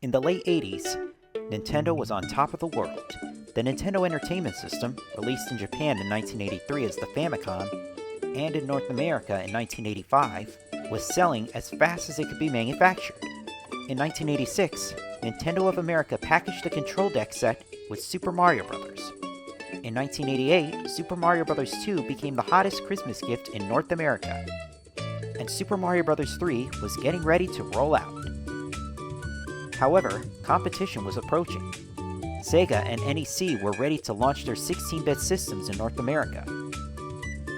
In the late 80s, Nintendo was on top of the world. The Nintendo Entertainment System, released in Japan in 1983 as the Famicom, and in North America in 1985, was selling as fast as it could be manufactured. In 1986, Nintendo of America packaged a control deck set with Super Mario Bros. In 1988, Super Mario Bros. 2 became the hottest Christmas gift in North America, and Super Mario Bros. 3 was getting ready to roll out. However, competition was approaching. Sega and NEC were ready to launch their 16-bit systems in North America.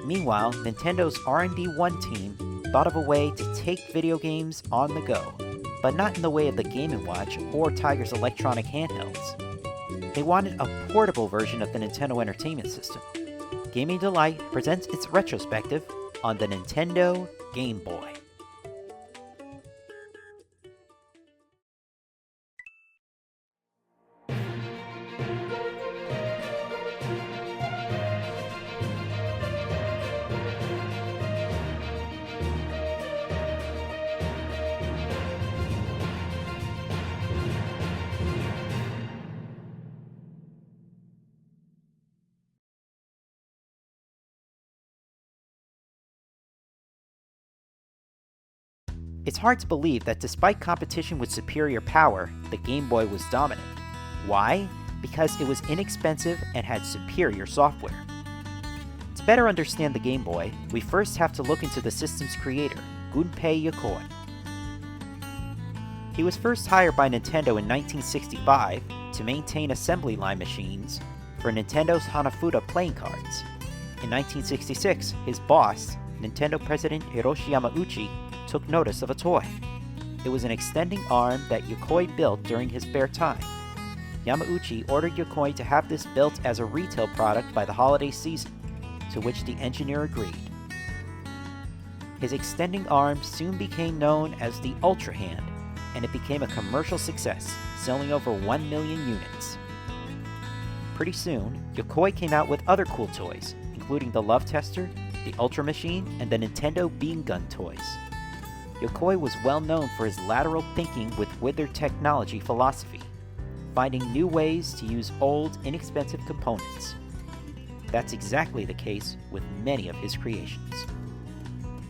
Meanwhile, Nintendo's R&D 1 team thought of a way to take video games on the go, but not in the way of the Game & Watch or Tiger's electronic handhelds. They wanted a portable version of the Nintendo Entertainment System. Gaming Delight presents its retrospective on the Nintendo Game Boy. It's hard to believe that despite competition with superior power, the Game Boy was dominant. Why? Because it was inexpensive and had superior software. To better understand the Game Boy, we first have to look into the system's creator, Gunpei Yokoi. He was first hired by Nintendo in 1965 to maintain assembly line machines for Nintendo's Hanafuda playing cards. In 1966, his boss, Nintendo President Hiroshi Yamauchi, took notice of a toy. It was an extending arm that Yokoi built during his spare time. Yamauchi ordered Yokoi to have this built as a retail product by the holiday season, to which the engineer agreed. His extending arm soon became known as the Ultra Hand, and it became a commercial success, selling over 1 million units. Pretty soon, Yokoi came out with other cool toys, including the Love Tester, the Ultra Machine, and the Nintendo Beam Gun toys. Yokoi was well known for his lateral thinking with withered technology philosophy, finding new ways to use old, inexpensive components. That's exactly the case with many of his creations.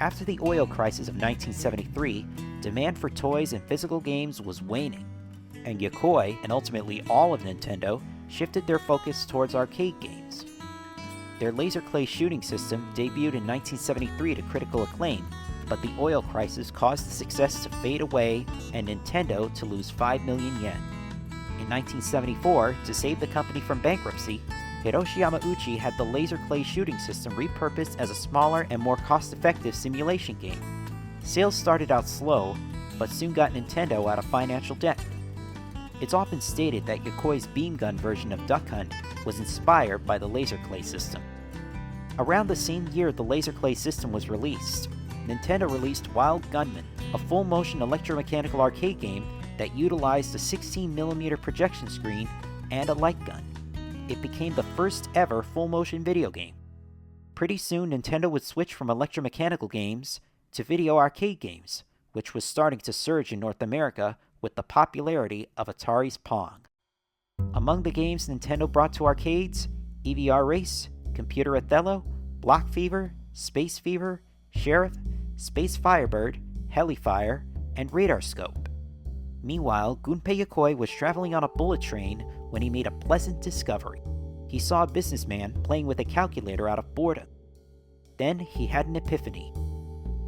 After the oil crisis of 1973, demand for toys and physical games was waning, and Yokoi, and ultimately all of Nintendo, shifted their focus towards arcade games. Their laser clay shooting system debuted in 1973 to critical acclaim, but the oil crisis caused the success to fade away and Nintendo to lose 5 million yen. In 1974, to save the company from bankruptcy, Hiroshi Yamauchi had the laser clay shooting system repurposed as a smaller and more cost-effective simulation game. Sales started out slow, but soon got Nintendo out of financial debt. It's often stated that Yokoi's beam gun version of Duck Hunt was inspired by the laser clay system. Around the same year the laser clay system was released, Nintendo released Wild Gunman, a full-motion electromechanical arcade game that utilized a 16mm projection screen and a light gun. It became the first ever full-motion video game. Pretty soon, Nintendo would switch from electromechanical games to video arcade games, which was starting to surge in North America with the popularity of Atari's Pong. Among the games Nintendo brought to arcades, EVR Race, Computer Othello, Block Fever, Space Fever, Sheriff, Space Firebird, Helifire, and Radar Scope. Meanwhile, Gunpei Yokoi was traveling on a bullet train when he made a pleasant discovery. He saw a businessman playing with a calculator out of boredom. Then he had an epiphany.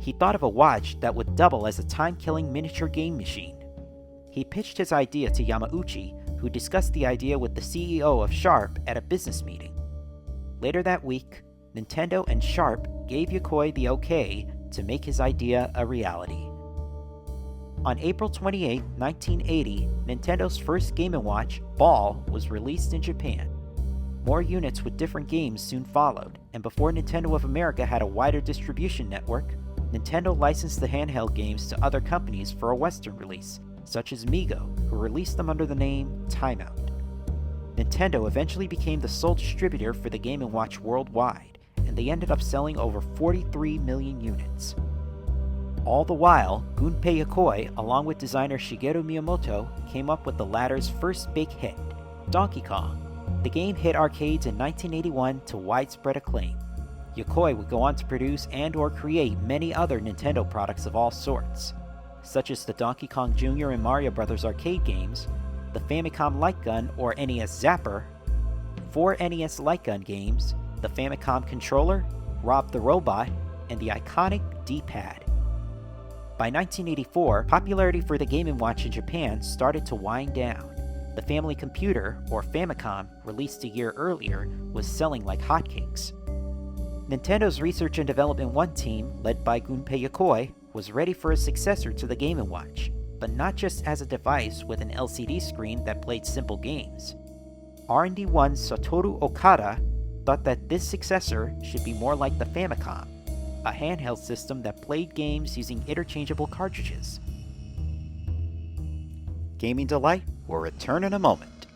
He thought of a watch that would double as a time-killing miniature game machine. He pitched his idea to Yamauchi, who discussed the idea with the CEO of Sharp at a business meeting. Later that week, Nintendo and Sharp gave Yokoi the okay to make his idea a reality. On April 28, 1980, Nintendo's first Game & Watch, Ball, was released in Japan. More units with different games soon followed, and before Nintendo of America had a wider distribution network, Nintendo licensed the handheld games to other companies for a Western release, such as Mego, who released them under the name Timeout. Nintendo eventually became the sole distributor for the Game & Watch worldwide, and they ended up selling over 43 million units. All the while, Gunpei Yokoi, along with designer Shigeru Miyamoto, came up with the latter's first big hit, Donkey Kong. The game hit arcades in 1981 to widespread acclaim. Yokoi would go on to produce and/or create many other Nintendo products of all sorts, such as the Donkey Kong Jr. and Mario Bros. Arcade games, the Famicom Light Gun or NES Zapper, 4 NES Light Gun games, the Famicom Controller, Rob the Robot, and the iconic D-pad. By 1984, popularity for the Game & Watch in Japan started to wind down. The family computer, or Famicom, released a year earlier, was selling like hotcakes. Nintendo's Research and Development 1 team, led by Gunpei Yokoi, was ready for a successor to the Game & Watch, but not just as a device with an LCD screen that played simple games. R&D 1's Satoru Okada thought that this successor should be more like the Famicom, a handheld system that played games using interchangeable cartridges. Gaming Delight will return in a moment.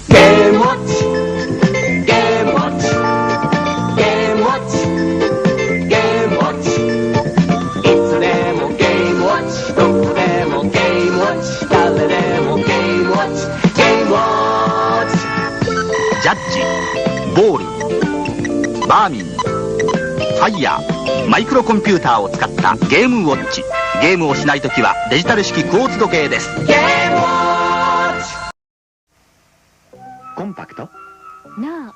Game Watch! Game Watch! Game Watch! Game Watch! いつでもゲームウォッチ、どこでもゲームウォッチ、誰でもゲームウォッチ、ゲームウォッチ。ジャッジ、ボール、バーミン、ファイヤー、マイクロコンピューターを使ったゲームウォッチ。ゲームをしないときはデジタル式クォーツ時計です。ゲームウォッチ。コンパクト？ No。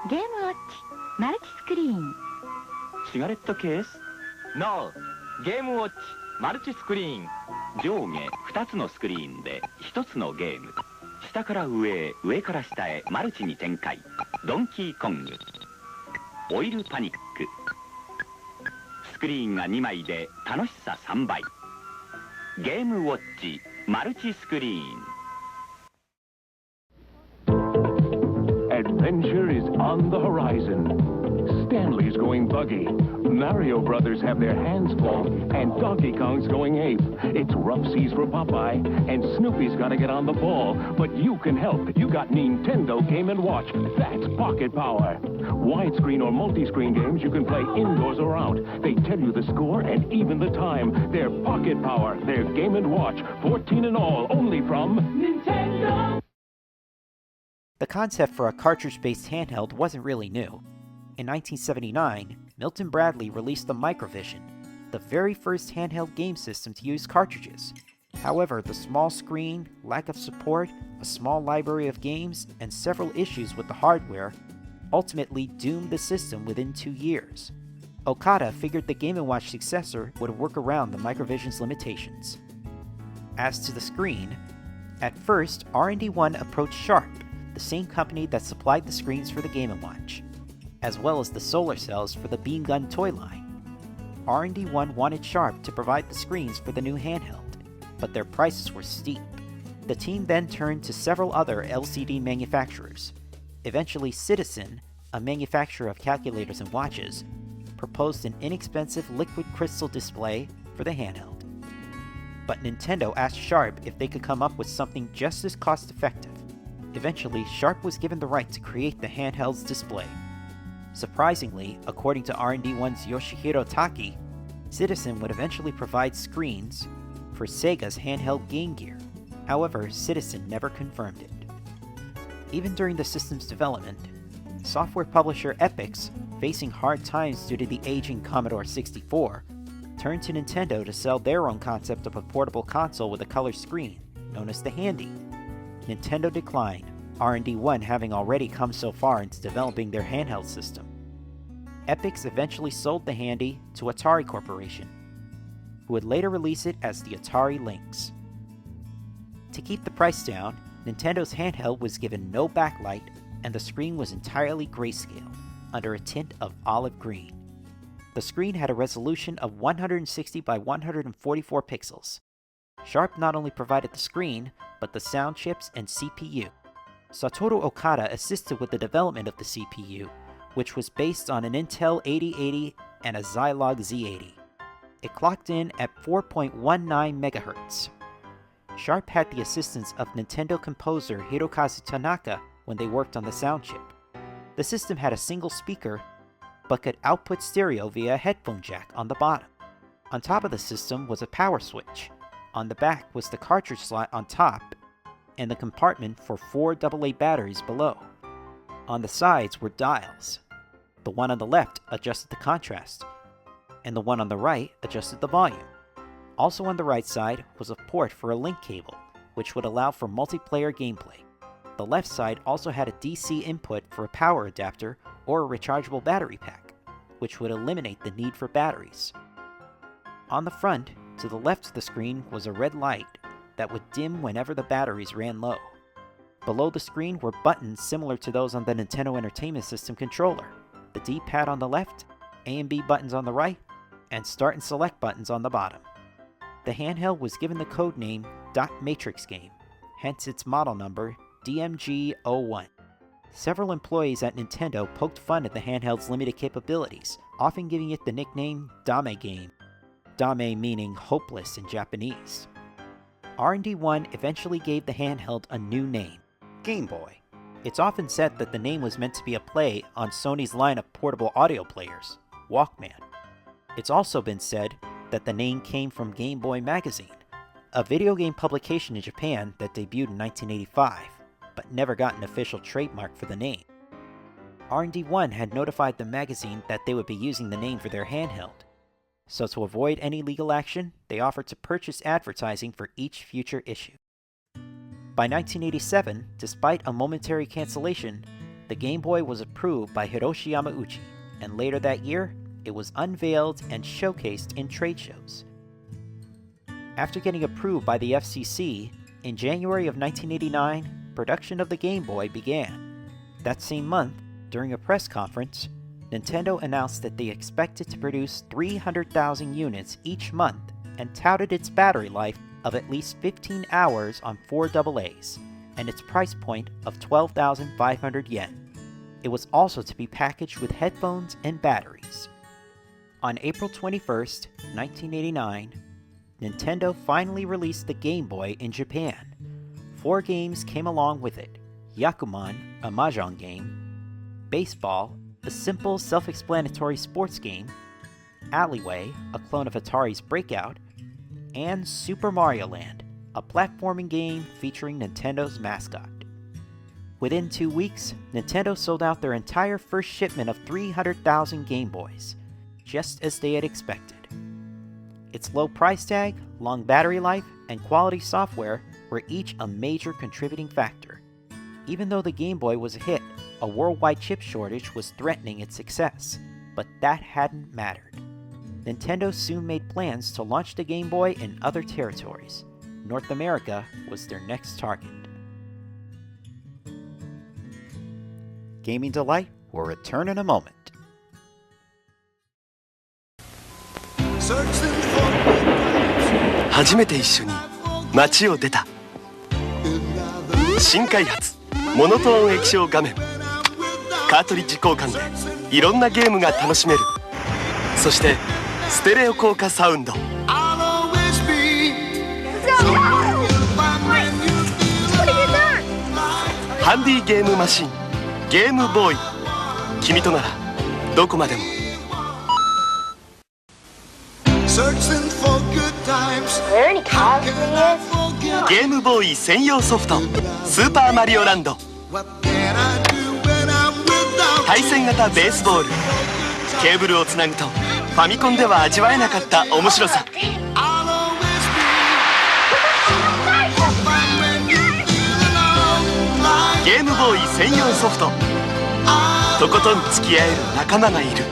ゲームウォッチマルチスクリーン。シガレットケース？ No。ゲームウォッチマルチスクリーン。上下2つのスクリーンで1つのゲーム。下から上へ、上から下へマルチに展開。ドンキーコング。オイルパニック。スクリーンが2枚で楽しさ3倍。ゲームウォッチマルチスクリーン。 Adventure is on the horizon. Stanley's going buggy. Mario Brothers have their hands full, and Donkey Kong's going ape. It's rough seas for Popeye, and Snoopy's got to get on the ball. But you can help. You got Nintendo Game & Watch. That's pocket power. Widescreen or multi-screen games you can play indoors or out. They tell you the score and even the time. They're pocket power. They're Game & Watch. 14 in all, only from Nintendo. The concept for a cartridge-based handheld wasn't really new. In 1979, Milton Bradley released the Microvision, the very first handheld game system to use cartridges. However, the small screen, lack of support, a small library of games, and several issues with the hardware ultimately doomed the system within 2 years. Okada figured the Game & Watch successor would work around the Microvision's limitations. As to the screen, at first, R&D 1 approached Sharp, the same company that supplied the screens for the Game & Watch, as well as the solar cells for the Beam Gun toy line. R&D 1 wanted Sharp to provide the screens for the new handheld, but their prices were steep. The team then turned to several other LCD manufacturers. Eventually, Citizen, a manufacturer of calculators and watches, proposed an inexpensive liquid crystal display for the handheld. But Nintendo asked Sharp if they could come up with something just as cost-effective. Eventually, Sharp was given the right to create the handheld's display. Surprisingly, according to R&D 1's Yoshihiro Taki, Citizen would eventually provide screens for Sega's handheld Game Gear. However, Citizen never confirmed it. Even during the system's development, software publisher Epix, facing hard times due to the aging Commodore 64, turned to Nintendo to sell their own concept of a portable console with a color screen, known as the Handy. Nintendo declined, R&D 1 having already come so far into developing their handheld system. Epix eventually sold the Handy to Atari Corporation, who would later release it as the Atari Lynx. To keep the price down, Nintendo's handheld was given no backlight and the screen was entirely grayscale, under a tint of olive green. The screen had a resolution of 160 by 144 pixels. Sharp not only provided the screen, but the sound chips and CPU. Satoru Okada assisted with the development of the CPU, which was based on an Intel 8080 and a Zilog Z80. It clocked in at 4.19 MHz. Sharp had the assistance of Nintendo composer Hirokazu Tanaka when they worked on the sound chip. The system had a single speaker, but could output stereo via a headphone jack on the bottom. On top of the system was a power switch. On the back was the cartridge slot on top, and the compartment for 4 AA batteries below. On the sides were dials. The one on the left adjusted the contrast, and the one on the right adjusted the volume. Also on the right side was a port for a link cable, which would allow for multiplayer gameplay. The left side also had a DC input for a power adapter or a rechargeable battery pack, which would eliminate the need for batteries. On the front, to the left of the screen was a red light that would dim whenever the batteries ran low. Below the screen were buttons similar to those on the Nintendo Entertainment System controller, the D-pad on the left, A and B buttons on the right, and start and select buttons on the bottom. The handheld was given the code name Dot Matrix Game, hence its model number DMG01. Several employees at Nintendo poked fun at the handheld's limited capabilities, often giving it the nickname Dame Game, Dame meaning hopeless in Japanese. R&D 1 eventually gave the handheld a new name, Game Boy. It's often said that the name was meant to be a play on Sony's line of portable audio players, Walkman. It's also been said that the name came from Game Boy Magazine, a video game publication in Japan that debuted in 1985, but never got an official trademark for the name. R&D 1 had notified the magazine that they would be using the name for their handheld, so to avoid any legal action, they offered to purchase advertising for each future issue. By 1987, despite a momentary cancellation, the Game Boy was approved by Hiroshi Yamauchi, and later that year, it was unveiled and showcased in trade shows. After getting approved by the FCC, in January of 1989, production of the Game Boy began. That same month, during a press conference, Nintendo announced that they expected to produce 300,000 units each month and touted its battery life of at least 15 hours on 4 AA's and its price point of 12,500 yen. It was also to be packaged with headphones and batteries. On April 21st, 1989, Nintendo finally released the Game Boy in Japan. 4 games came along with it: Yakuman, a mahjong game; Baseball, a simple, self-explanatory sports game; Alleyway, a clone of Atari's Breakout; and Super Mario Land, a platforming game featuring Nintendo's mascot. Within 2 weeks, Nintendo sold out their entire first shipment of 300,000 Game Boys, just as they had expected. Its low price tag, long battery life, and quality software were each a major contributing factor. Even though the Game Boy was a hit, a worldwide chip shortage was threatening its success, but that hadn't mattered. Nintendo soon made plans to launch the Game Boy in other territories. North America was their next target. Gaming Delight will return in a moment. 初めて一緒に街を出た。新開発モノトーン液晶画面、カートリッジ交換でいろんなゲームが楽しめる。そしてステレオ効果サウンド。ハンディゲームマシン、ゲームボーイ。君とならどこまでも。ゲームボーイ専用ソフトスーパーマリオランド。対戦型ベースボール。ケーブルをつなぐとファミコンでは味わえなかった面白さ。ゲームボーイ専用ソフト。とことん付き合える仲間がいる。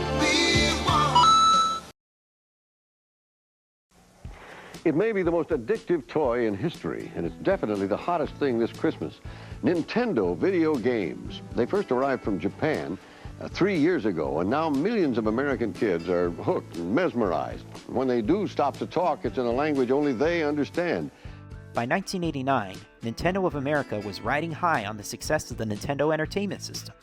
It may be the most addictive toy in history, and it's definitely the hottest thing this Christmas. Nintendo video games. They first arrived from Japan 3 years ago, and now millions of American kids are hooked and mesmerized. When they do stop to talk, it's in a language only they understand. By 1989, Nintendo of America was riding high on the success of the Nintendo Entertainment System,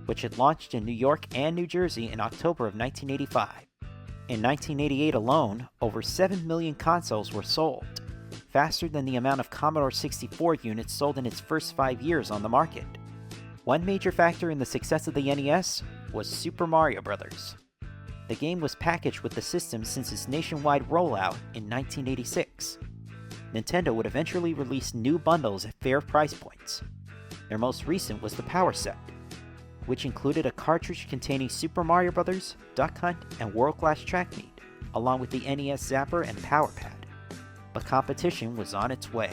which had launched in New York and New Jersey in October of 1985. In 1988 alone, over 7 million consoles were sold, faster than the amount of Commodore 64 units sold in its first 5 years on the market. One major factor in the success of the NES was Super Mario Bros., the game was packaged with the system since its nationwide rollout in 1986. Nintendo would eventually release new bundles at fair price points. Their most recent was the Power Set, which included a cartridge containing Super Mario Bros., Duck Hunt, and World Class Track Meet, along with the NES Zapper and Power Pad. But competition was on its way.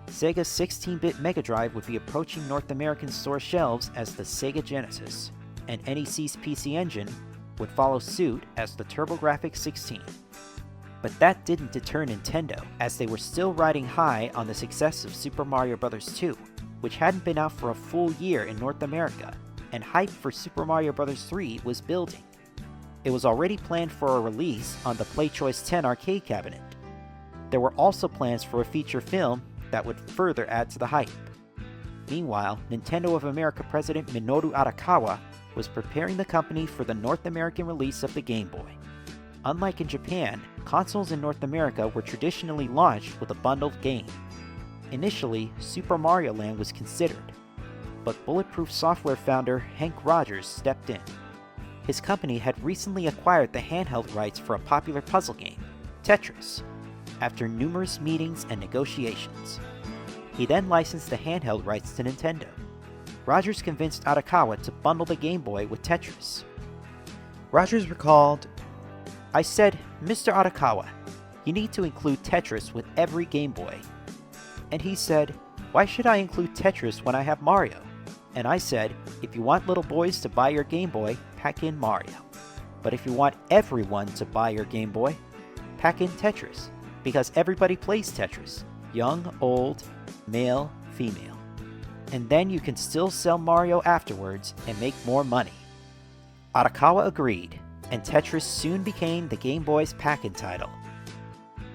Sega's 16-bit Mega Drive would be approaching North American store shelves as the Sega Genesis, and NEC's PC Engine would follow suit as the TurboGrafx 16. But that didn't deter Nintendo, as they were still riding high on the success of Super Mario Bros. 2, which hadn't been out for a full year in North America, and hype for Super Mario Bros. 3 was building. It was already planned for a release on the PlayChoice 10 arcade cabinet. There were also plans for a feature film that would further add to the hype. Meanwhile, Nintendo of America president Minoru Arakawa was preparing the company for the North American release of the Game Boy. Unlike in Japan, consoles in North America were traditionally launched with a bundled game. Initially, Super Mario Land was considered, but Bulletproof Software founder Hank Rogers stepped in. His company had recently acquired the handheld rights for a popular puzzle game, Tetris, after numerous meetings and negotiations. He then licensed the handheld rights to Nintendo. Rogers convinced Arakawa to bundle the Game Boy with Tetris. Rogers recalled, "I said, Mr. Arakawa, you need to include Tetris with every Game Boy." And he said, "Why should I include Tetris when I have Mario?" And I said, "If you want little boys to buy your Game Boy, pack in Mario. But if you want everyone to buy your Game Boy, pack in Tetris, because everybody plays Tetris, young, old, male, female. And then you can still sell Mario afterwards and make more money." Arakawa agreed, and Tetris soon became the Game Boy's pack-in title.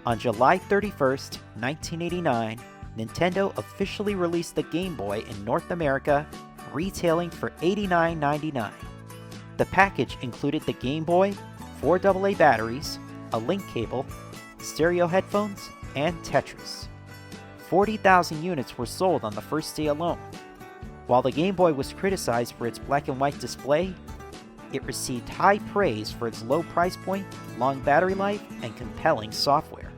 On July 31st, 1989, Nintendo officially released the Game Boy in North America, retailing for $89.99. The package included the Game Boy, 4 AA batteries, a link cable, stereo headphones, and Tetris. 40,000 units were sold on the first day alone. While the Game Boy was criticized for its black and white display, it received high praise for its low price point, long battery life, and compelling software.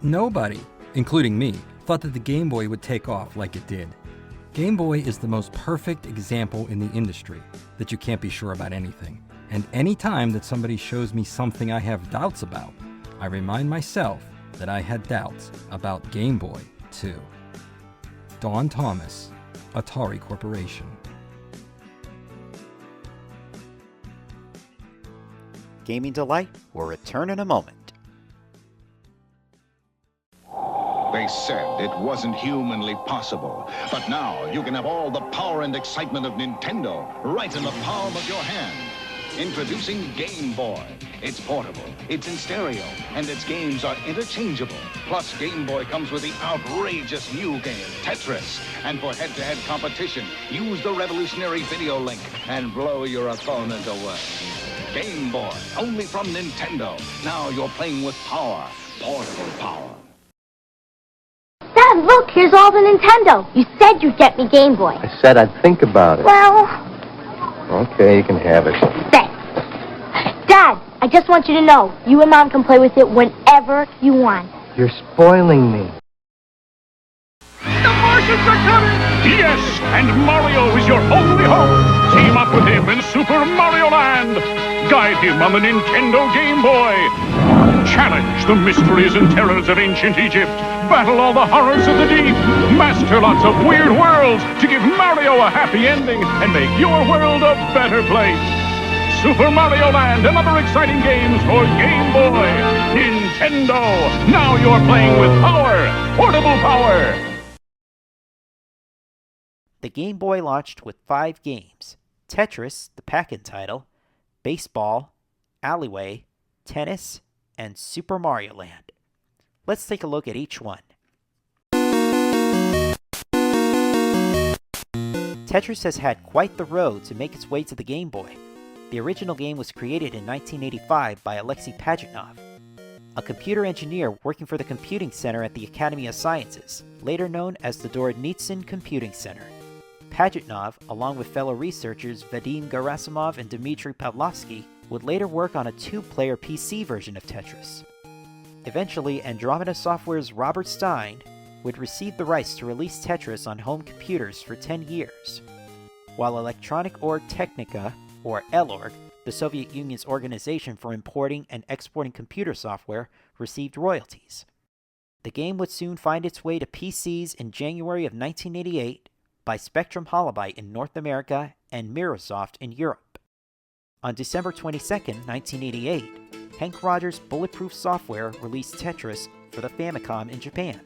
Nobody, including me, thought that the Game Boy would take off like it did. Game Boy is the most perfect example in the industry that you can't be sure about anything. And any time that somebody shows me something I have doubts about, I remind myself that I had doubts about Game Boy, too. Don Thomas, Atari Corporation. Gaming Delight will return in a moment. They said it wasn't humanly possible. But now you can have all the power and excitement of Nintendo right in the palm of your hand. Introducing Game Boy. It's portable, it's in stereo, and its games are interchangeable. Plus, Game Boy comes with the outrageous new game, Tetris. And for head-to-head competition, use the revolutionary video link and blow your opponent away. Game Boy, only from Nintendo. Now you're playing with power, portable power. Dad, look, here's all the Nintendo. You said you'd get me Game Boy. I said I'd think about it. Well... Okay, you can have it. Thanks. Dad, I just want you to know, you and Mom can play with it whenever you want. You're spoiling me. The Martians are coming! Yes, and Mario is your only hope. Team up with him in Super Mario Land. Guide him on the Nintendo Game Boy. Challenge the mysteries and terrors of ancient Egypt. Battle all the horrors of the deep. Master lots of weird worlds to give Mario a happy ending and make your world a better place. Super Mario Land and other exciting games for Game Boy. Nintendo, now you're playing with power, portable power. The Game Boy launched with 5 games: Tetris, the pack-in title, Baseball, Alleyway, Tennis, and Super Mario Land. Let's take a look at each one. Tetris has had quite the road to make its way to the Game Boy. The original game was created in 1985 by Alexei Pajitnov, a computer engineer working for the Computing Center at the Academy of Sciences, later known as the Dornitsyn Computing Center. Pajitnov, along with fellow researchers Vadim Gerasimov and Dmitry Pavlovsky, would later work on a two-player PC version of Tetris. Eventually, Andromeda Software's Robert Stein would receive the rights to release Tetris on home computers for 10 years, while Electronic Org Technica, or ELORG, the Soviet Union's organization for importing and exporting computer software, received royalties. The game would soon find its way to PCs in January of 1988 by Spectrum Holobyte in North America and Mirrorsoft in Europe. On December 22, 1988, Hank Rogers' Bulletproof Software released Tetris for the Famicom in Japan.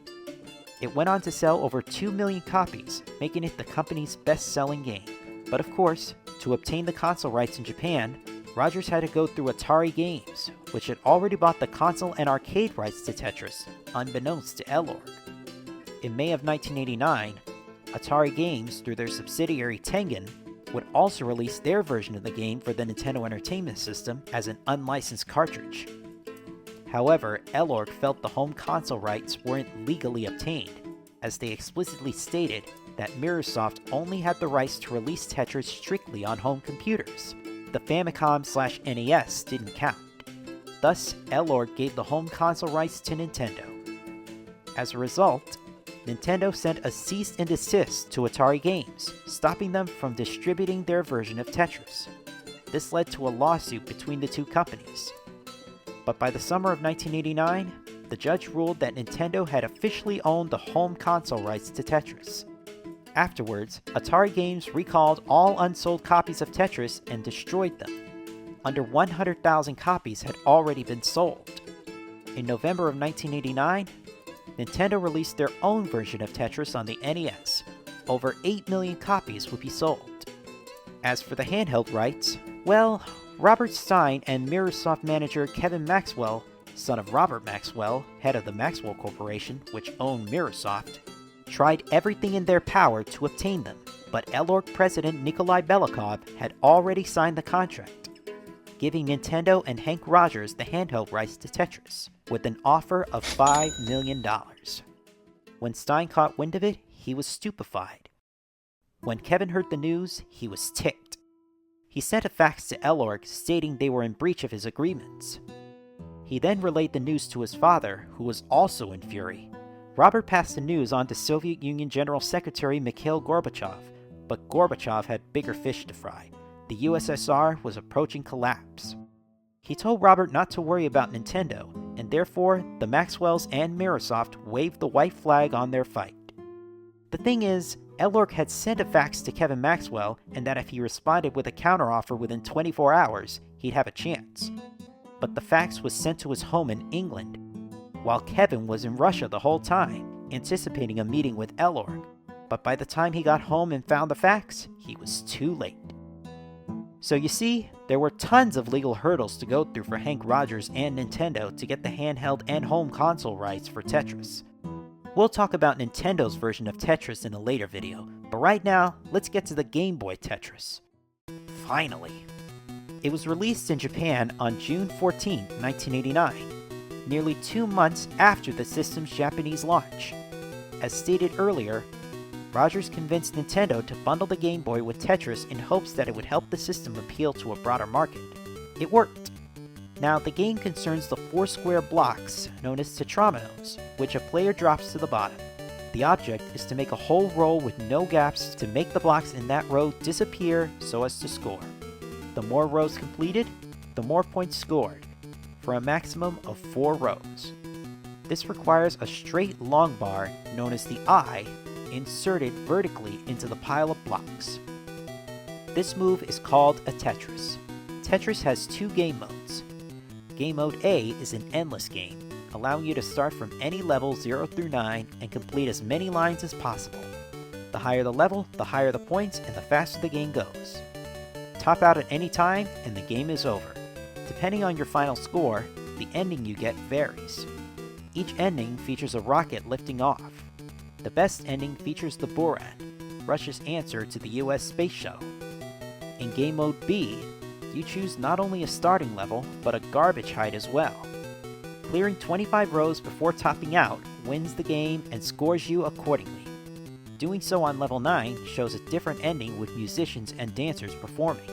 It went on to sell over 2 million copies, making it the company's best-selling game. But of course, to obtain the console rights in Japan, Rogers had to go through Atari Games, which had already bought the console and arcade rights to Tetris, unbeknownst to ELORG. In May of 1989, Atari Games, through their subsidiary Tengen, would also release their version of the game for the Nintendo Entertainment System as an unlicensed cartridge. However, ELORG felt the home console rights weren't legally obtained, as they explicitly stated that Mirrorsoft only had the rights to release Tetris strictly on home computers. The Famicom/NES didn't count. Thus, ELORG gave the home console rights to Nintendo. As a result, Nintendo sent a cease and desist to Atari Games, stopping them from distributing their version of Tetris. This led to a lawsuit between the two companies. But by the summer of 1989, the judge ruled that Nintendo had officially owned the home console rights to Tetris. Afterwards, Atari Games recalled all unsold copies of Tetris and destroyed them. Under 100,000 copies had already been sold. In November of 1989, Nintendo released their own version of Tetris on the NES. Over 8 million copies would be sold. As for the handheld rights, well, Robert Stein and Mirrorsoft manager Kevin Maxwell, son of Robert Maxwell, head of the Maxwell Corporation, which owned Mirrorsoft, tried everything in their power to obtain them, but ELORG president Nikolai Belikov had already signed the contract, giving Nintendo and Hank Rogers the handheld rights to Tetris, with an offer of $5 million. When Stein caught wind of it, he was stupefied. When Kevin heard the news, he was ticked. He sent a fax to ELORG stating they were in breach of his agreements. He then relayed the news to his father, who was also in fury. Robert passed the news on to Soviet Union General Secretary Mikhail Gorbachev, but Gorbachev had bigger fish to fry. The USSR was approaching collapse. He told Robert not to worry about Nintendo, and therefore the Maxwells and Mirrorsoft waved the white flag on their fight. The thing is, ELORG had sent a fax to Kevin Maxwell, and that if he responded with a counteroffer within 24 hours, he'd have a chance. But the fax was sent to his home in England, while Kevin was in Russia the whole time, anticipating a meeting with ELORG. But by the time he got home and found the fax, he was too late. So you see, there were tons of legal hurdles to go through for Hank Rogers and Nintendo to get the handheld and home console rights for Tetris. We'll talk about Nintendo's version of Tetris in a later video, but right now, let's get to the Game Boy Tetris. Finally! It was released in Japan on June 14, 1989, nearly 2 months after the system's Japanese launch. As stated earlier, Rogers convinced Nintendo to bundle the Game Boy with Tetris in hopes that it would help the system appeal to a broader market. It worked. Now, the game concerns the 4 square blocks known as tetrominoes, which a player drops to the bottom. The object is to make a whole row with no gaps to make the blocks in that row disappear so as to score. The more rows completed, the more points scored, for a maximum of 4 rows. This requires a straight long bar, known as the eye, inserted vertically into the pile of blocks. This move is called a Tetris. Tetris has 2 game modes. Game Mode A is an endless game, allowing you to start from any level 0 through 9 and complete as many lines as possible. The higher the level, the higher the points, and the faster the game goes. Top out at any time, and the game is over. Depending on your final score, the ending you get varies. Each ending features a rocket lifting off. The best ending features the Buran, Russia's answer to the US space shuttle. In Game Mode B, you choose not only a starting level, but a garbage height as well. Clearing 25 rows before topping out wins the game and scores you accordingly. Doing so on level 9 shows a different ending with musicians and dancers performing,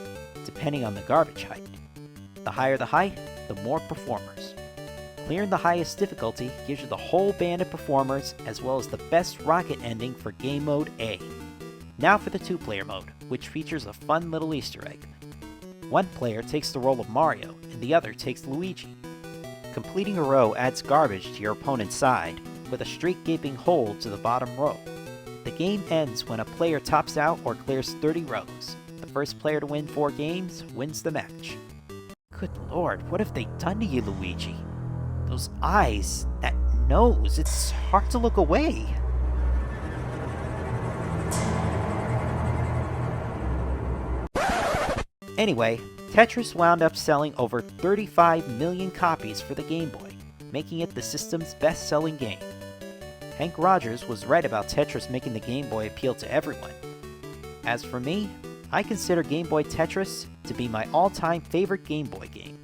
depending on the garbage height. The higher the height, the more performers. Clearing the highest difficulty gives you the whole band of performers as well as the best rocket ending for Game Mode A. Now for the 2-player mode, which features a fun little Easter egg. One player takes the role of Mario and the other takes Luigi. Completing a row adds garbage to your opponent's side, with a straight gaping hole to the bottom row. The game ends when a player tops out or clears 30 rows. The first player to win 4 games wins the match. Good lord, what have they done to you, Luigi? Those eyes, that nose, it's hard to look away. Anyway, Tetris wound up selling over 35 million copies for the Game Boy, making it the system's best-selling game. Hank Rogers was right about Tetris making the Game Boy appeal to everyone. As for me, I consider Game Boy Tetris to be my all-time favorite Game Boy game.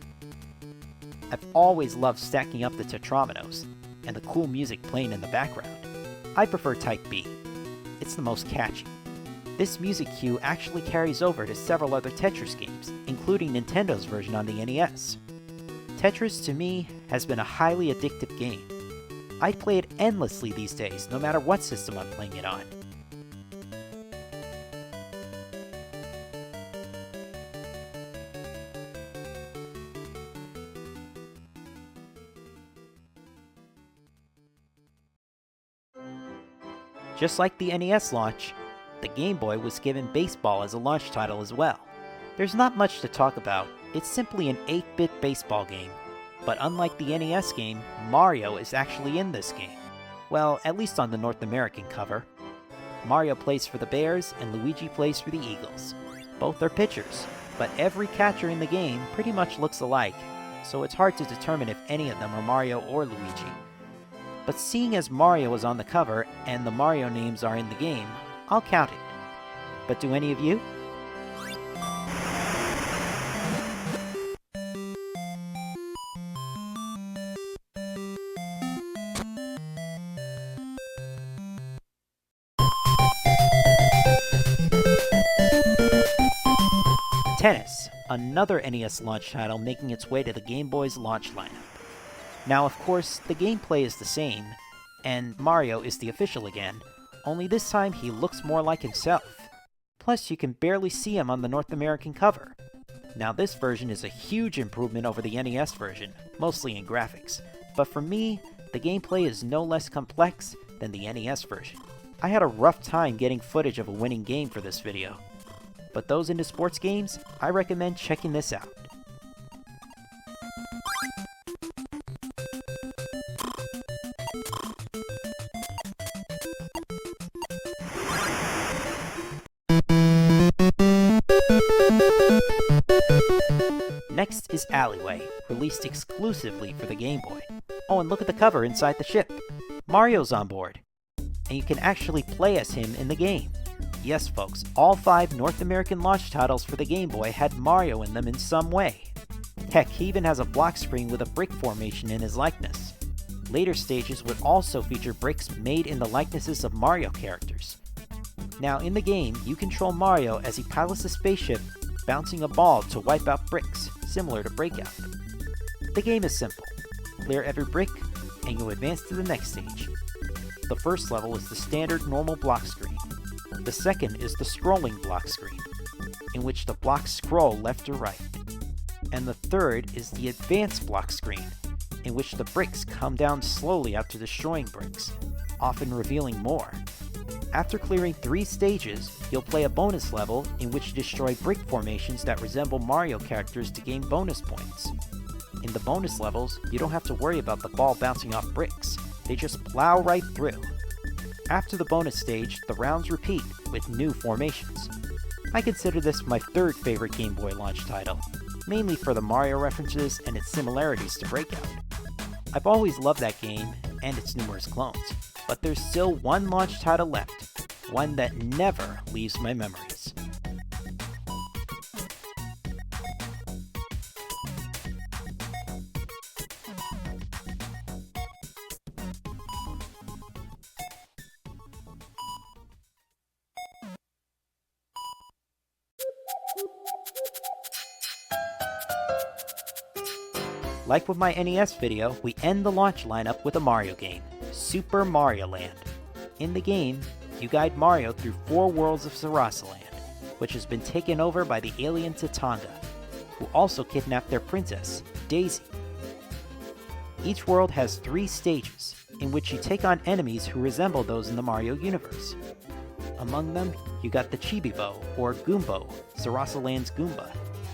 I've always loved stacking up the tetrominos and the cool music playing in the background. I prefer Type B. It's the most catchy. This music cue actually carries over to several other Tetris games, including Nintendo's version on the NES. Tetris, to me, has been a highly addictive game. I play it endlessly these days, no matter what system I'm playing it on. Just like the NES launch, the Game Boy was given baseball as a launch title as well. There's not much to talk about, it's simply an 8-bit baseball game. But unlike the NES game, Mario is actually in this game. Well, at least on the North American cover. Mario plays for the Bears and Luigi plays for the Eagles. Both are pitchers, but every catcher in the game pretty much looks alike, so it's hard to determine if any of them are Mario or Luigi. But seeing as Mario is on the cover and the Mario names are in the game, I'll count it. But do any of you? Tennis, another NES launch title making its way to the Game Boy's launch lineup. Now, of course, the gameplay is the same, and Mario is the official again, only this time he looks more like himself. Plus, you can barely see him on the North American cover. Now, this version is a huge improvement over the NES version, mostly in graphics, but for me, the gameplay is no less complex than the NES version. I had a rough time getting footage of a winning game for this video. But those into sports games, I recommend checking this out. Next is Alleyway, released exclusively for the Game Boy. Oh, and look at the cover inside the ship. Mario's on board. And you can actually play as him in the game. Yes, folks, all 5 North American launch titles for the Game Boy had Mario in them in some way. Heck, he even has a block screen with a brick formation in his likeness. Later stages would also feature bricks made in the likenesses of Mario characters. Now, in the game, you control Mario as he pilots a spaceship, bouncing a ball to wipe out bricks, similar to Breakout. The game is simple. Clear every brick, and you advance to the next stage. The first level is the standard normal block screen. The second is the scrolling block screen, in which the blocks scroll left to right. And the third is the advanced block screen, in which the bricks come down slowly after destroying bricks, often revealing more. After clearing 3 stages, you'll play a bonus level in which you destroy brick formations that resemble Mario characters to gain bonus points. In the bonus levels, you don't have to worry about the ball bouncing off bricks, they just plow right through. After the bonus stage, the rounds repeat with new formations. I consider this my 3rd favorite Game Boy launch title, mainly for the Mario references and its similarities to Breakout. I've always loved that game and its numerous clones, but there's still one launch title left, one that never leaves my memories. Like with my NES video, we end the launch lineup with a Mario game, Super Mario Land. In the game, you guide Mario through 4 worlds of Sarasaland, which has been taken over by the aliens Tonga, who also kidnapped their princess, Daisy. Each world has 3 stages, in which you take on enemies who resemble those in the Mario universe. Among them, you got the Chibi-Bo, or Goombo, Sarasaland's Goomba,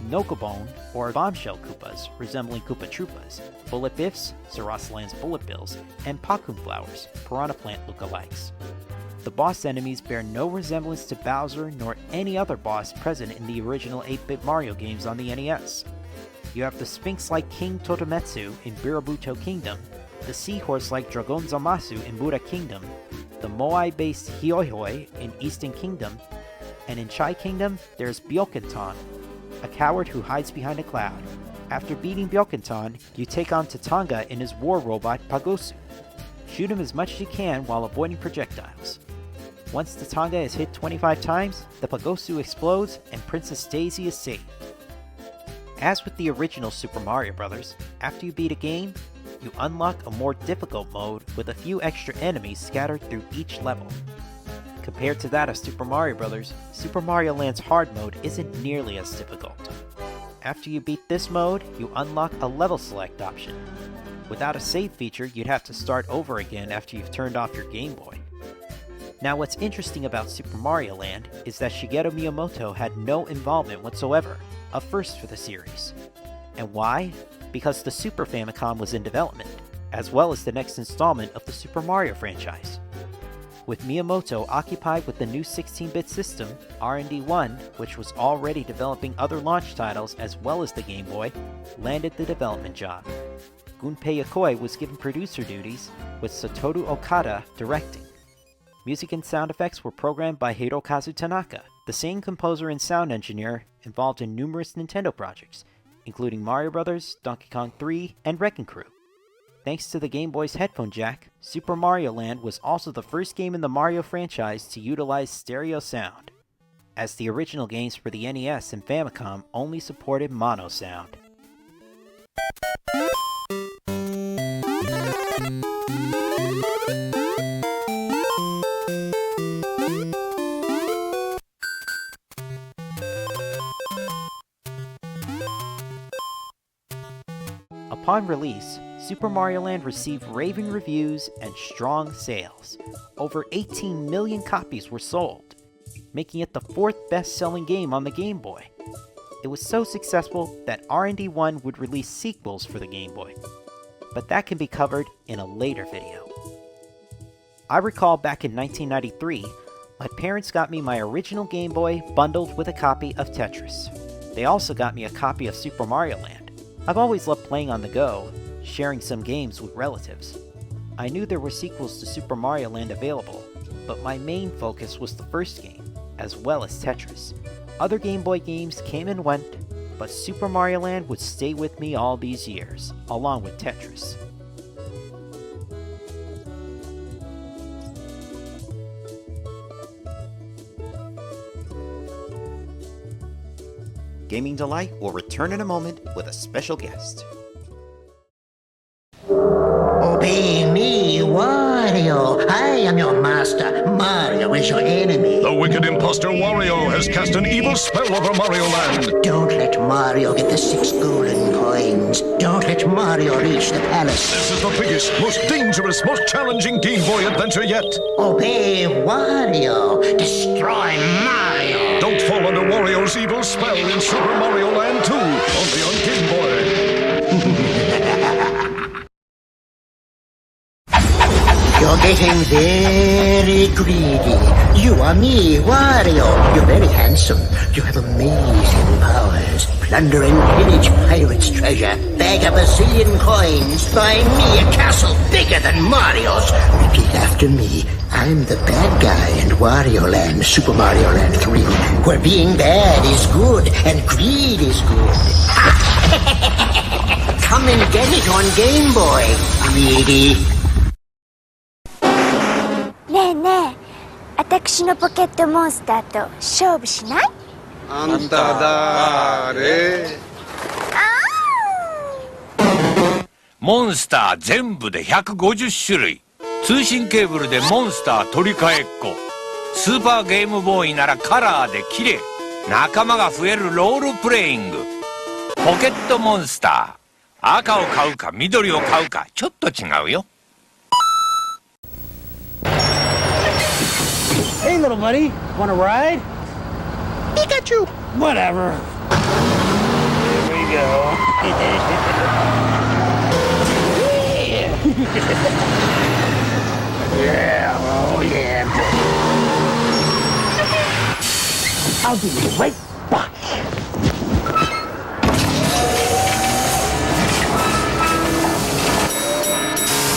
Nokobone, or Bombshell Koopas, resembling Koopa Troopas, Bullet Biffs, Sarasaland's Bullet Bills, and Pakun Flowers, Piranha Plant lookalikes. The boss enemies bear no resemblance to Bowser nor any other boss present in the original 8-bit Mario games on the NES. You have the Sphinx-like King Totometsu in Birabuto Kingdom, the Seahorse-like Dragon Zamasu in Buddha Kingdom, the Moai-based Hioihoi in Eastern Kingdom, and in Chai Kingdom, there's Byokenton, a coward who hides behind a cloud. After beating Byokenton, you take on Tatanga and his war robot Pagosu. Shoot him as much as you can while avoiding projectiles. Once Tatanga is hit 25 times, the Pagosu explodes and Princess Daisy is saved. As with the original Super Mario Bros., after you beat a game, you unlock a more difficult mode with a few extra enemies scattered through each level. Compared to that of Super Mario Bros., Super Mario Land's hard mode isn't nearly as difficult. After you beat this mode, you unlock a level select option. Without a save feature, you'd have to start over again after you've turned off your Game Boy. Now what's interesting about Super Mario Land is that Shigeru Miyamoto had no involvement whatsoever, a first for the series. And why? Because the Super Famicom was in development, as well as the next installment of the Super Mario franchise. With Miyamoto occupied with the new 16-bit system, R&D1, which was already developing other launch titles as well as the Game Boy, landed the development job. Gunpei Yokoi was given producer duties, with Satoru Okada directing. Music and sound effects were programmed by Hirokazu Tanaka, the same composer and sound engineer involved in numerous Nintendo projects, including Mario Bros., Donkey Kong 3, and Wrecking Crew. Thanks to the Game Boy's headphone jack, Super Mario Land was also the first game in the Mario franchise to utilize stereo sound, as the original games for the NES and Famicom only supported mono sound. Upon release, Super Mario Land received raving reviews and strong sales. Over 18 million copies were sold, making it the 4th best-selling game on the Game Boy. It was so successful that R&D1 would release sequels for the Game Boy, but that can be covered in a later video. I recall back in 1993, my parents got me my original Game Boy bundled with a copy of Tetris. They also got me a copy of Super Mario Land. I've always loved playing on the go, sharing some games with relatives. I knew there were sequels to Super Mario Land available, but my main focus was the first game, as well as Tetris. Other Game Boy games came and went, but Super Mario Land would stay with me all these years, along with Tetris. Gaming Delight will return in a moment with a special guest. Obey me, Wario. I am your master. Mario is your enemy. The wicked imposter Wario has cast an evil spell over Mario Land. Don't let Mario get the 6 golden coins. Don't let Mario reach the palace. This is the biggest, most dangerous, most challenging Game Boy adventure yet. Obey Wario. Destroy Mario. Don't fall under Wario's evil spell in Super Mario Land 2, only on Game Boy. You're getting very greedy. You are me, Wario. You're very handsome. You have amazing powers. Plunder and pillage pirates' treasure. Bag a bazillion coins. Buy me a castle bigger than Mario's. Repeat after me. I'm the bad guy in Wario Land, Super Mario Land 3, where being bad is good and greed is good. Come and get it on Game Boy, greedy. ねえねえ、私のポケットモンスターと勝負しない？あんただーれ？あーモンスター全部で150種類。通信ケーブルでモンスター取り替えっこ。スーパーゲームボーイならカラーで綺麗。仲間が増えるロールプレイング。ポケットモンスター。赤を買うか緑を買うかちょっと違うよ。Hey, little buddy, wanna ride? Pikachu! Whatever. Here we go. Yeah, oh yeah. I'll be right back.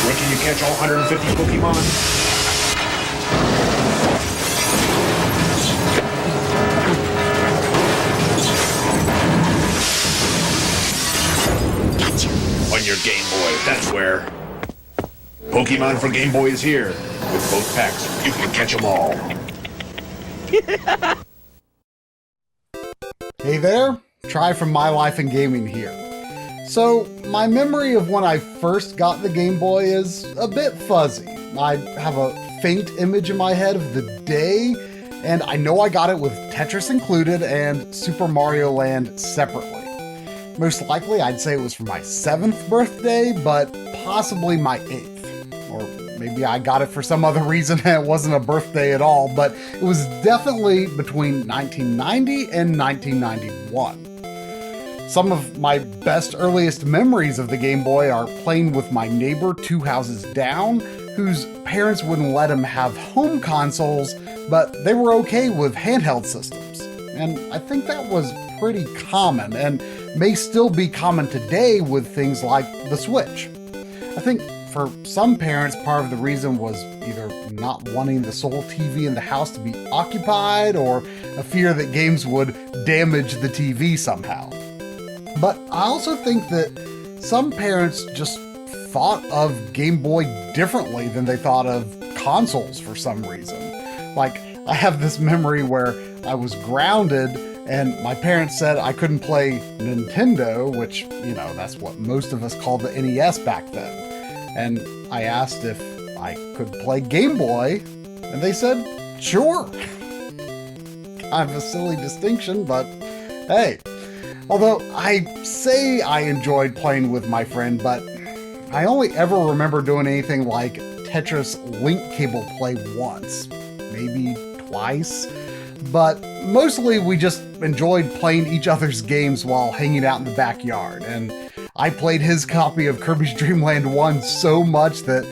When can you catch all 150 Pokemon? On your Game Boy, that's where. Pokemon for Game Boy is here. With both packs, you can catch them all. Hey there, Try from My Life in Gaming here. So, my memory of when I first got the Game Boy is a bit fuzzy. I have a faint image in my head of the day, and I know I got it with Tetris included and Super Mario Land separately. Most likely, I'd say it was for my 7th birthday, but possibly my 8th. Or maybe I got it for some other reason and it wasn't a birthday at all, but it was definitely between 1990 and 1991. Some of my best earliest memories of the Game Boy are playing with my neighbor 2 houses down, whose parents wouldn't let him have home consoles, but they were okay with handheld systems. And I think that was pretty common, and may still be common today with things like the Switch. I think for some parents, part of the reason was either not wanting the sole TV in the house to be occupied, or a fear that games would damage the TV somehow. But I also think that some parents just thought of Game Boy differently than they thought of consoles for some reason. Like, I have this memory where I was grounded and my parents said I couldn't play Nintendo, which, you know, that's what most of us called the NES back then. And I asked if I could play Game Boy, and they said, sure. Kind of a silly distinction, but hey. Although I say I enjoyed playing with my friend, but I only ever remember doing anything like Tetris link cable play once, maybe twice. But mostly we just enjoyed playing each other's games while hanging out in the backyard, and I played his copy of Kirby's Dream Land 1 so much that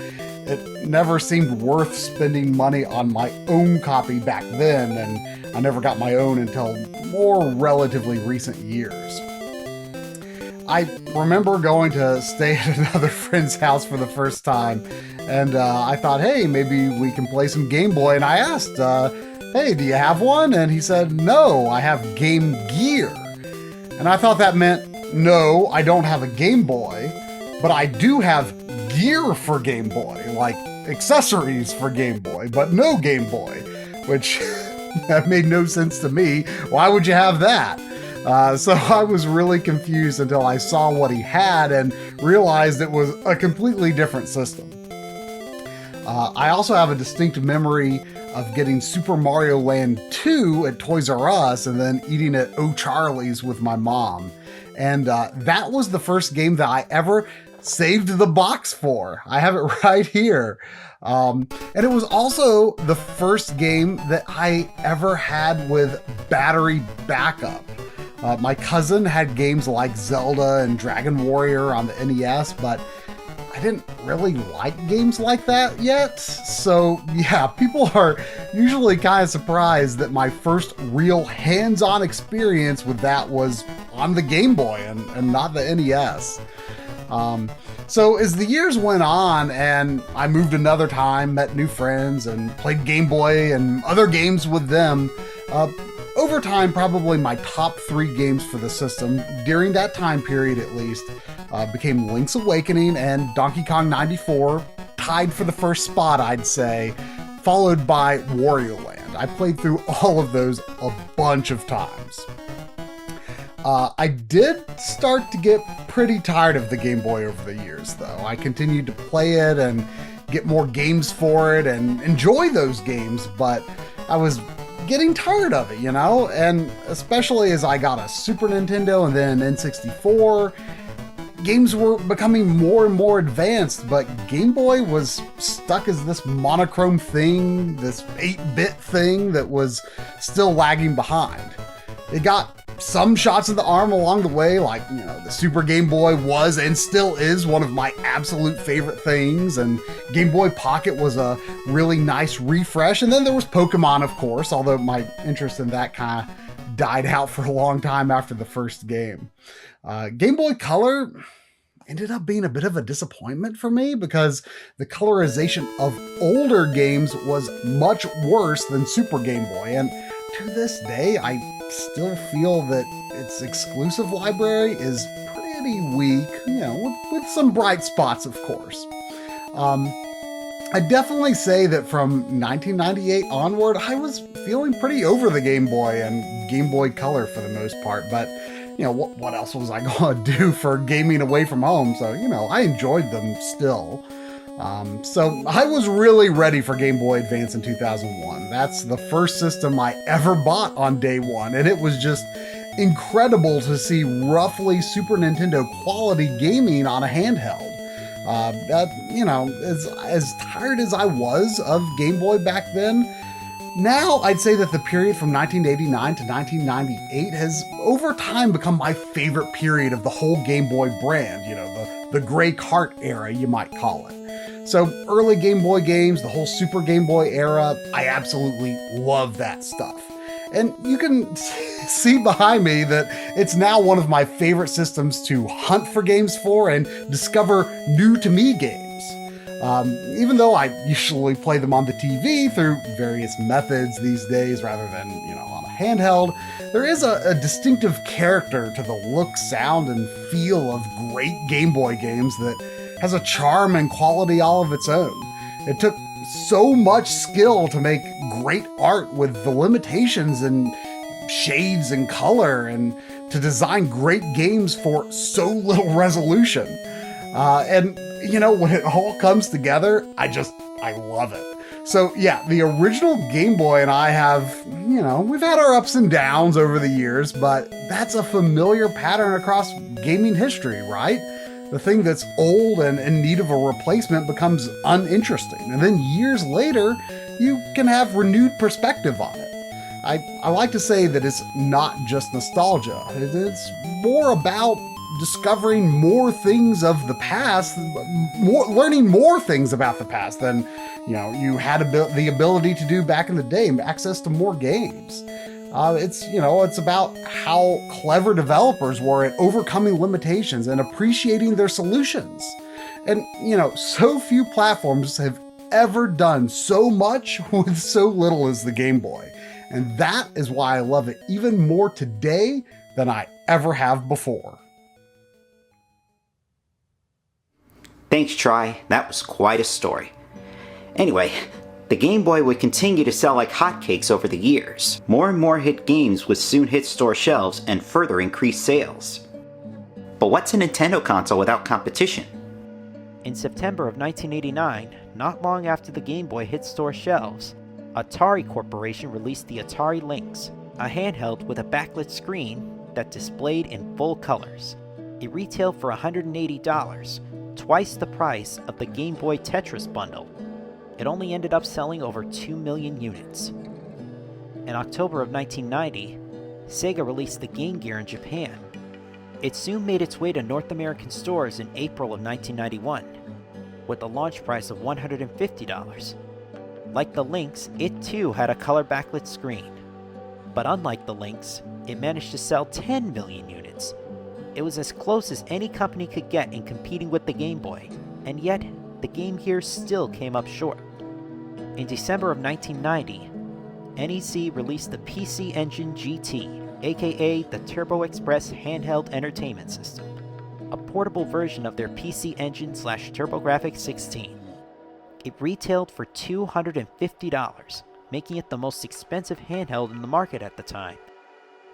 it never seemed worth spending money on my own copy back then, and I never got my own until more relatively recent years. I remember going to stay at another friend's house for the first time, and I thought, hey, maybe we can play some Game Boy, and I asked, hey, do you have one? And he said, no, I have Game Gear. And I thought that meant, no, I don't have a Game Boy, but I do have gear for Game Boy, like accessories for Game Boy, but no Game Boy, which that made no sense to me. Why would you have that? So I was really confused until I saw what he had and realized it was a completely different system. I also have a distinct memory of getting Super Mario Land 2 at Toys R Us and then eating at O'Charlie's with my mom. And that was the first game that I ever saved the box for. I have it right here. And it was also the first game that I ever had with battery backup. My cousin had games like Zelda and Dragon Warrior on the NES, but I didn't really like games like that yet. So yeah, people are usually kind of surprised that my first real hands-on experience with that was on the Game Boy and not the NES. So as the years went on and I moved another time, met new friends, and played Game Boy and other games with them, over time, probably my top 3 games for the system, during that time period at least, became Link's Awakening and Donkey Kong 94, tied for the first spot, I'd say, followed by Wario Land. I played through all of those a bunch of times. I did start to get pretty tired of the Game Boy over the years, though. I continued to play it and get more games for it and enjoy those games, but I was getting tired of it, you know? And especially as I got a Super Nintendo and then an N64, games were becoming more and more advanced, but Game Boy was stuck as this monochrome thing, this 8-bit thing that was still lagging behind. It got some shots in the arm along the way, like, you know, the Super Game Boy was and still is one of my absolute favorite things, and Game Boy Pocket was a really nice refresh, and then there was Pokemon, of course, although my interest in that kind of died out for a long time after the first game. Game Boy Color ended up being a bit of a disappointment for me because the colorization of older games was much worse than Super Game Boy, and to this day, I still feel that its exclusive library is pretty weak, you know, with some bright spots, of course. I'd definitely say that from 1998 onward, I was feeling pretty over the Game Boy and Game Boy Color for the most part, but you know, what else was I going to do for gaming away from home? So, you know, I enjoyed them still. So I was really ready for Game Boy Advance in 2001. That's the first system I ever bought on day one, and it was just incredible to see roughly Super Nintendo quality gaming on a handheld. You know, as tired as I was of Game Boy back then, now I'd say that the period from 1989 to 1998 has over time become my favorite period of the whole Game Boy brand, you know, the gray cart era, you might call it. So early Game Boy games, the whole Super Game Boy era, I absolutely love that stuff. And you can see behind me that it's now one of my favorite systems to hunt for games for and discover new to me games. Even though I usually play them on the TV through various methods these days rather than, you know, on a handheld, there is a distinctive character to the look, sound, and feel of great Game Boy games that has a charm and quality all of its own. It took so much skill to make great art with the limitations and shades and color, and to design great games for so little resolution. And, you know, when it all comes together, I love it. So yeah, the original Game Boy and I have, you know, we've had our ups and downs over the years, but that's a familiar pattern across gaming history, right? The thing that's old and in need of a replacement becomes uninteresting. And then years later, you can have renewed perspective on it. I like to say that it's not just nostalgia. It's more about discovering more things of the past, learning more things about the past than, you know, you had the ability to do back in the day, access to more games. It's about how clever developers were at overcoming limitations and appreciating their solutions. And, you know, so few platforms have ever done so much with so little as the Game Boy. And that is why I love it even more today than I ever have before. Thanks, Try. That was quite a story. Anyway, the Game Boy would continue to sell like hotcakes over the years. More and more hit games would soon hit store shelves and further increase sales. But what's a Nintendo console without competition? In September of 1989, not long after the Game Boy hit store shelves, Atari Corporation released the Atari Lynx, a handheld with a backlit screen that displayed in full colors. It retailed for $180, twice the price of the Game Boy Tetris bundle. It only ended up selling over 2 million units. In October of 1990, Sega released the Game Gear in Japan. It soon made its way to North American stores in April of 1991, with a launch price of $150. Like the Lynx, it too had a color backlit screen. But unlike the Lynx, it managed to sell 10 million units. It was as close as any company could get in competing with the Game Boy, and yet the Game Gear still came up short. In December of 1990, NEC released the PC Engine GT, aka the Turbo Express Handheld Entertainment System, a portable version of their PC Engine / TurboGrafx 16. It retailed for $250, making it the most expensive handheld in the market at the time.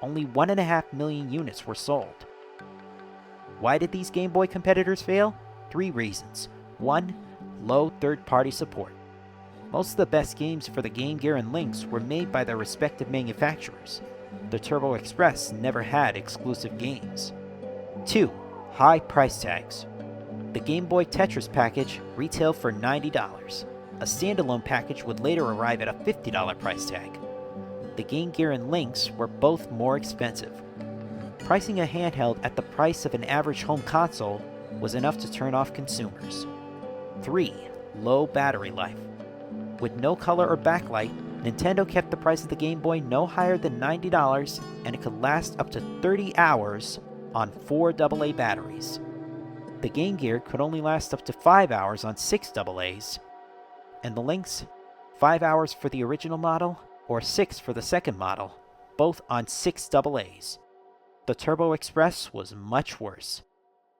only 1.5 million units were sold. Why did these Game Boy competitors fail? 3 reasons. 1. Low third-party support. Most of the best games for the Game Gear and Lynx were made by their respective manufacturers. The Turbo Express never had exclusive games. 2. High price tags. The Game Boy Tetris package retailed for $90. A standalone package would later arrive at a $50 price tag. The Game Gear and Lynx were both more expensive. Pricing a handheld at the price of an average home console was enough to turn off consumers. 3. Low battery life. With no color or backlight, Nintendo kept the price of the Game Boy no higher than $90, and it could last up to 30 hours on 4 AA batteries. The Game Gear could only last up to 5 hours on 6 AA's, and the Lynx, 5 hours for the original model, or 6 for the second model, both on 6 AA's. The Turbo Express was much worse,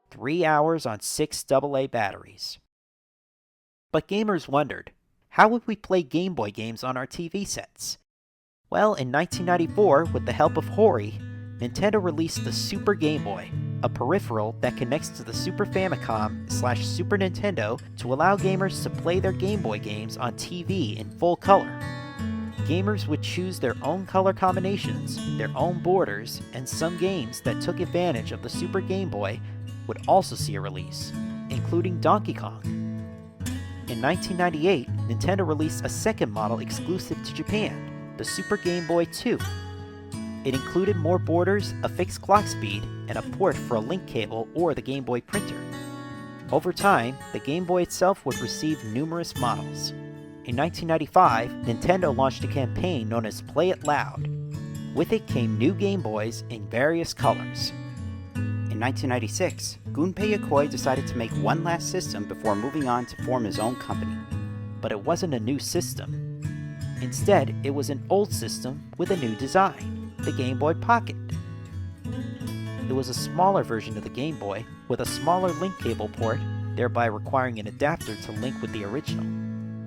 3 hours on 6 AA batteries. But gamers wondered, how would we play Game Boy games on our TV sets? Well, in 1994, with the help of Hori, Nintendo released the Super Game Boy, a peripheral that connects to the Super Famicom/Super Nintendo to allow gamers to play their Game Boy games on TV in full color. Gamers would choose their own color combinations, their own borders, and some games that took advantage of the Super Game Boy would also see a release, including Donkey Kong. In 1998, Nintendo released a second model exclusive to Japan, the Super Game Boy 2. It included more borders, a fixed clock speed, and a port for a link cable or the Game Boy printer. Over time, the Game Boy itself would receive numerous models. In 1995, Nintendo launched a campaign known as Play It Loud. With it came new Game Boys in various colors. In 1996, Gunpei Yokoi decided to make one last system before moving on to form his own company. But it wasn't a new system. Instead, it was an old system with a new design, the Game Boy Pocket. It was a smaller version of the Game Boy with a smaller link cable port, thereby requiring an adapter to link with the original.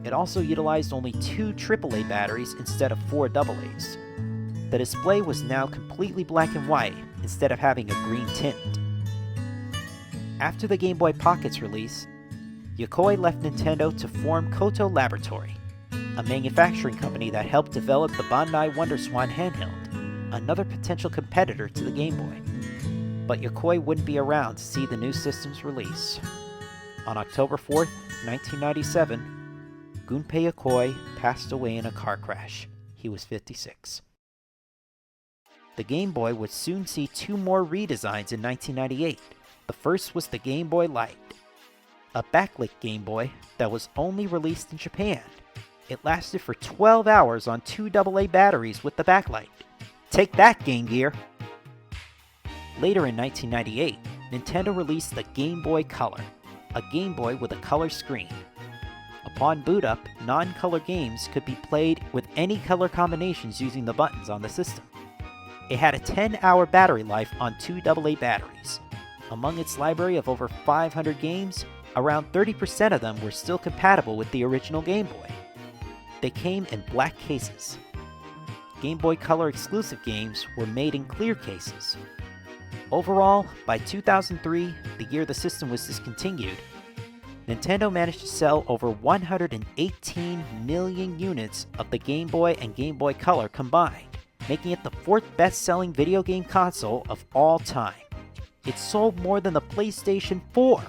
It also utilized only 2 AAA batteries instead of 4 AA's. The display was now completely black and white instead of having a green tint. After the Game Boy Pocket's release, Yokoi left Nintendo to form Koto Laboratory, a manufacturing company that helped develop the Bandai WonderSwan handheld, another potential competitor to the Game Boy. But Yokoi wouldn't be around to see the new system's release. On October 4th, 1997, Gunpei Yokoi passed away in a car crash. He was 56. The Game Boy would soon see 2 more redesigns in 1998. The first was the Game Boy Light, a backlit Game Boy that was only released in Japan. It lasted for 12 hours on 2 AA batteries with the backlight. Take that, Game Gear! Later in 1998, Nintendo released the Game Boy Color, a Game Boy with a color screen. Upon boot up, non-color games could be played with any color combinations using the buttons on the system. It had a 10-hour battery life on 2 AA batteries. Among its library of over 500 games, around 30% of them were still compatible with the original Game Boy. They came in black cases. Game Boy Color exclusive games were made in clear cases. Overall, by 2003, the year the system was discontinued, Nintendo managed to sell over 118 million units of the Game Boy and Game Boy Color combined, making it the 4th best-selling video game console of all time. It sold more than the PlayStation 4.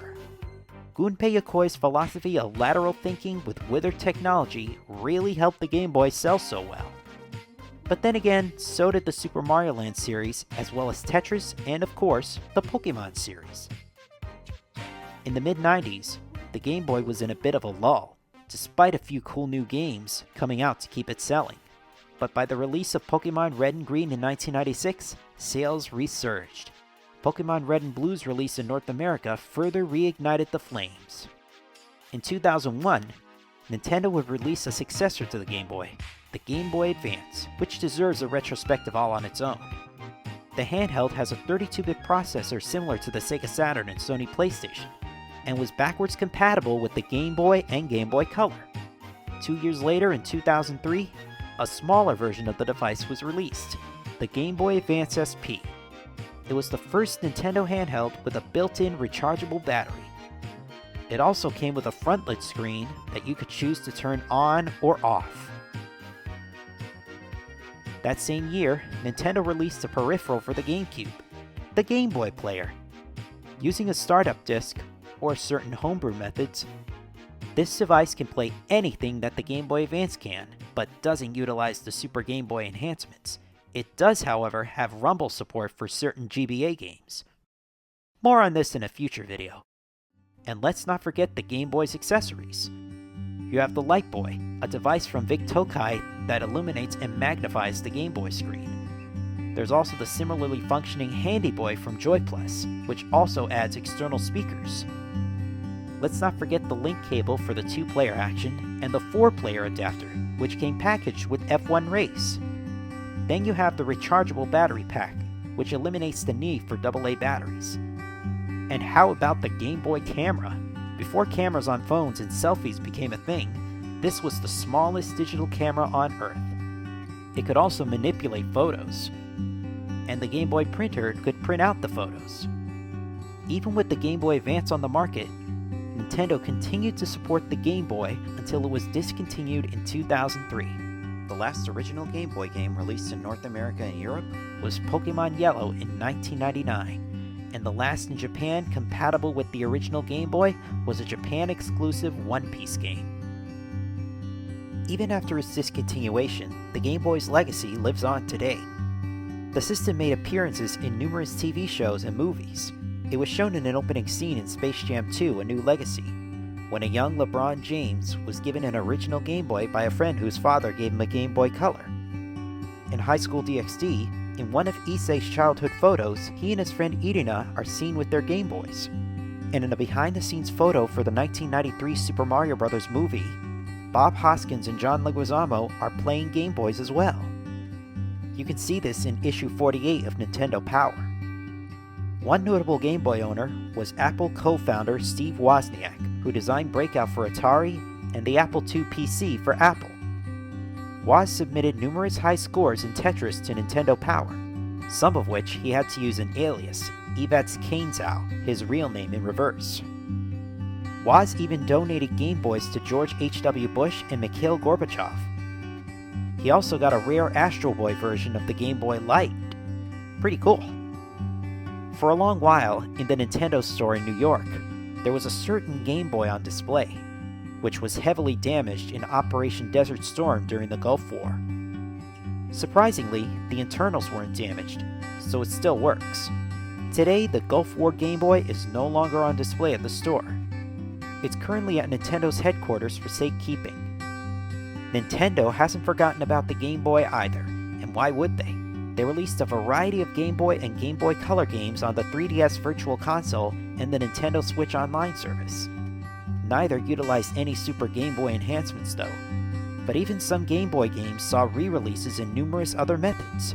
Gunpei Yokoi's philosophy of lateral thinking with withered technology really helped the Game Boy sell so well. But then again, so did the Super Mario Land series, as well as Tetris and, of course, the Pokemon series. In the mid-90s, the Game Boy was in a bit of a lull, despite a few cool new games coming out to keep it selling. But by the release of Pokemon Red and Green in 1996, sales resurged. Pokemon Red and Blue's release in North America further reignited the flames. In 2001, Nintendo would release a successor to the Game Boy, the Game Boy Advance, which deserves a retrospective all on its own. The handheld has a 32-bit processor similar to the Sega Saturn and Sony PlayStation, and was backwards compatible with the Game Boy and Game Boy Color. 2 years later, in 2003, a smaller version of the device was released, the Game Boy Advance SP. It was the first Nintendo handheld with a built-in rechargeable battery. It also came with a frontlit screen that you could choose to turn on or off. That same year, Nintendo released a peripheral for the GameCube, the Game Boy Player. Using a startup disc, or certain homebrew methods, this device can play anything that the Game Boy Advance can, but doesn't utilize the Super Game Boy enhancements. It does, however, have rumble support for certain GBA games. More on this in a future video. And let's not forget the Game Boy's accessories. You have the Light Boy, a device from Vic Tokai that illuminates and magnifies the Game Boy screen. There's also the similarly functioning Handy Boy from Joy Plus, which also adds external speakers. Let's not forget the link cable for the 2-player action and the 4-player adapter, which came packaged with F1 Race. Then you have the rechargeable battery pack, which eliminates the need for AA batteries. And how about the Game Boy camera? Before cameras on phones and selfies became a thing, this was the smallest digital camera on Earth. It could also manipulate photos, and the Game Boy printer could print out the photos. Even with the Game Boy Advance on the market, Nintendo continued to support the Game Boy until it was discontinued in 2003. The last original Game Boy game released in North America and Europe was Pokemon Yellow in 1999, and the last in Japan compatible with the original Game Boy was a Japan-exclusive one-piece game. Even after its discontinuation, the Game Boy's legacy lives on today. The system made appearances in numerous TV shows and movies. It was shown in an opening scene in Space Jam 2: A New Legacy, when a young LeBron James was given an original Game Boy by a friend whose father gave him a Game Boy Color. In High School DxD, in one of Issei's childhood photos, he and his friend Irina are seen with their Game Boys. And in a behind-the-scenes photo for the 1993 Super Mario Bros. Movie, Bob Hoskins and John Leguizamo are playing Game Boys as well. You can see this in issue 48 of Nintendo Power. One notable Game Boy owner was Apple co-founder Steve Wozniak, who designed Breakout for Atari and the Apple II PC for Apple. Woz submitted numerous high scores in Tetris to Nintendo Power, some of which he had to use an alias, Evats Kainzow, his real name in reverse. Woz even donated Game Boys to George H.W. Bush and Mikhail Gorbachev. He also got a rare Astro Boy version of the Game Boy Light. Pretty cool. For a long while, in the Nintendo store in New York, there was a certain Game Boy on display, which was heavily damaged in Operation Desert Storm during the Gulf War. Surprisingly, the internals weren't damaged, so it still works. Today, the Gulf War Game Boy is no longer on display at the store. It's currently at Nintendo's headquarters for safekeeping. Nintendo hasn't forgotten about the Game Boy either, and why would they? They released a variety of Game Boy and Game Boy Color games on the 3DS Virtual Console and the Nintendo Switch Online service. Neither utilized any Super Game Boy enhancements though, but even some Game Boy games saw re-releases in numerous other methods.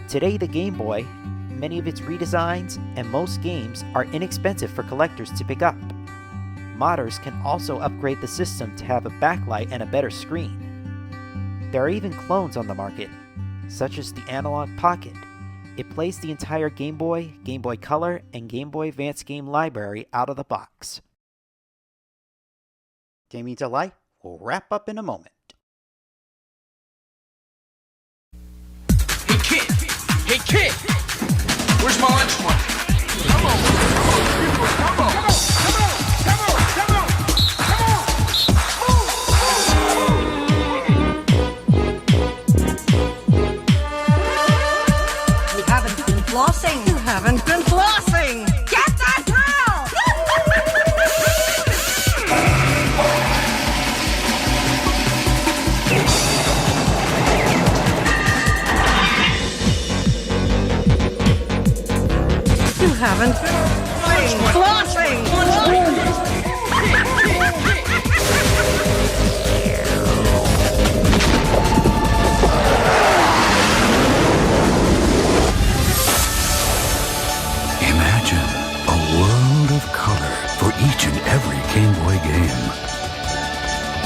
Today the Game Boy, many of its redesigns, and most games are inexpensive for collectors to pick up. Modders can also upgrade the system to have a backlight and a better screen. There are even clones on the market, such as the Analog Pocket. It plays the entire Game Boy, Game Boy Color, and Game Boy Advance game library out of the box. Gaming Delight will wrap up in a moment. Hey kid! Hey kid! Where's my lunch money? Come on! Come on! Come on! Flossing! You haven't been flossing! Get that drill! You haven't been flossing! Each and every Game Boy game.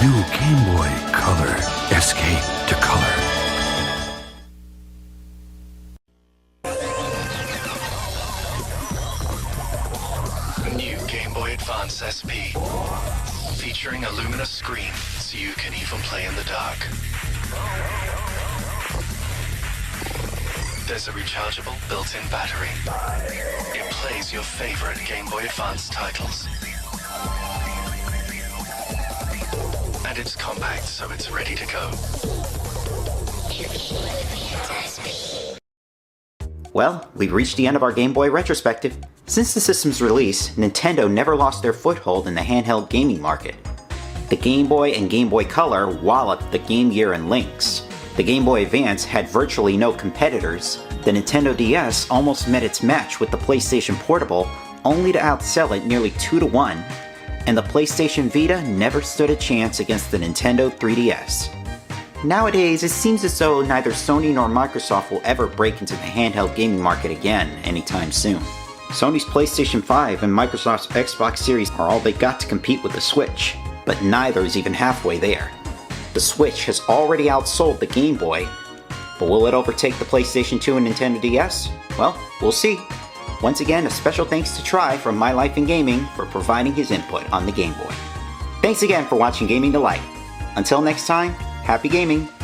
New Game Boy Color. Escape to color. dark. There's a rechargeable built-in battery. It plays your favorite Game Boy Advance titles. And it's compact, so it's ready to go. Well, we've reached the end of our Game Boy retrospective. Since the system's release, Nintendo never lost their foothold in the handheld gaming market. The Game Boy and Game Boy Color walloped the Game Gear and Lynx. The Game Boy Advance had virtually no competitors. The Nintendo DS almost met its match with the PlayStation Portable, only to outsell it nearly 2-1. And the PlayStation Vita never stood a chance against the Nintendo 3DS. Nowadays, it seems as though neither Sony nor Microsoft will ever break into the handheld gaming market again anytime soon. Sony's PlayStation 5 and Microsoft's Xbox Series are all they got to compete with the Switch, but neither is even halfway there. The Switch has already outsold the Game Boy, but will it overtake the PlayStation 2 and Nintendo DS? Well, we'll see. Once again, a special thanks to Try from My Life in Gaming for providing his input on the Game Boy. Thanks again for watching Gaming Delight. Until next time, happy gaming!